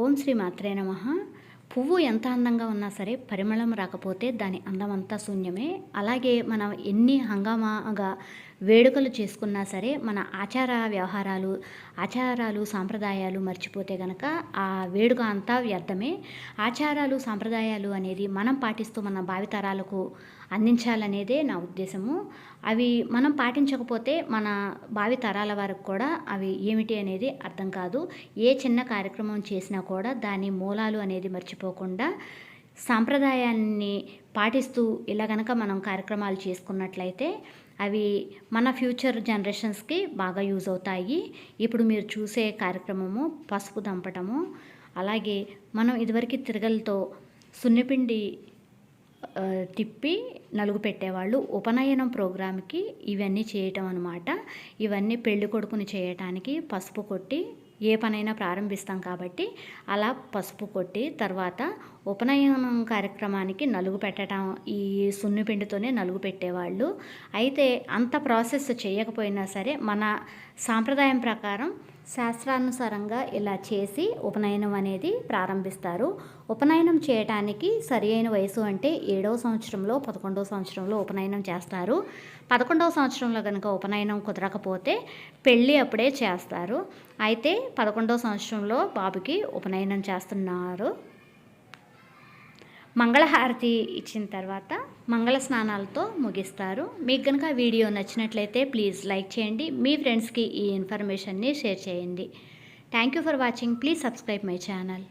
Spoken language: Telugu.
ఓం శ్రీ మాత్రే నమః. పువ్వు ఎంత అందంగా ఉన్నా సరే పరిమళం రాకపోతే దాని అందం అంతా శూన్యమే. అలాగే మనం ఎన్ని హంగామాగా వేడుకలు చేసుకున్నా సరే మన ఆచారాలు సాంప్రదాయాలు మర్చిపోతే గనక ఆ వేడుక అంతా వ్యర్థమే. ఆచారాలు సాంప్రదాయాలు అనేది మనం పాటిస్తూ మన భావితరాలకు అందించాలనేదే నా ఉద్దేశము. అవి మనం పాటించకపోతే మన భావితరాల వారికి కూడా అవి ఏమిటి అనేది అర్థం కాదు. ఏ చిన్న కార్యక్రమం చేసినా కూడా దాని మూలాలు అనేది మర్చిపోకుండా సాంప్రదాయాన్ని పాటిస్తూ ఇలా గనక మనం కార్యక్రమాలు చేసుకున్నట్లయితే అవి మన ఫ్యూచర్ జనరేషన్స్కి బాగా యూజ్ అవుతాయి. ఇప్పుడు మీరు చూసే కార్యక్రమము పసుపు దంపటము, అలాగే మనం ఇదివరకు తిరగలతో సున్నిపిండి తిప్పి నలుగు పెట్టేవాళ్ళు. ఉపనయనం ప్రోగ్రామ్కి ఇవన్నీ చేయటం అనమాట. ఇవన్నీ పెళ్లి కొడుకుని చేయటానికి పసుపు కొట్టి ఏ పనైనా ప్రారంభిస్తాం కాబట్టి అలా పసుపు కొట్టి తర్వాత ఉపనయనం కార్యక్రమానికి నలుగు పెట్టడం ఈ సున్నిపిండితోనే నలుగు పెట్టేవాళ్ళు. అయితే అంత ప్రాసెస్ చేయకపోయినా సరే మన సాంప్రదాయం ప్రకారం శాస్త్రానుసారంగా ఇలా చేసి ఉపనయనం అనేది ప్రారంభిస్తారు. ఉపనయనం చేయటానికి సరి అయిన వయసు అంటే 7వ సంవత్సరంలో 11వ సంవత్సరంలో ఉపనయనం చేస్తారు. 11వ సంవత్సరంలో కనుక ఉపనయనం కుదరకపోతే పెళ్ళి అప్పుడే చేస్తారు. అయితే 11వ సంవత్సరంలో బాబుకి ఉపనయనం చేస్తున్నారు. మంగళహారతి ఇచ్చిన తర్వాత మంగళ స్నానాలతో ముగిస్తారు. మీకు కనుక వీడియో నచ్చినట్లయితే ప్లీజ్ లైక్ చేయండి. మీ ఫ్రెండ్స్కి ఈ ఇన్ఫర్మేషన్ని షేర్ చేయండి. Thank you for watching. Please subscribe my channel.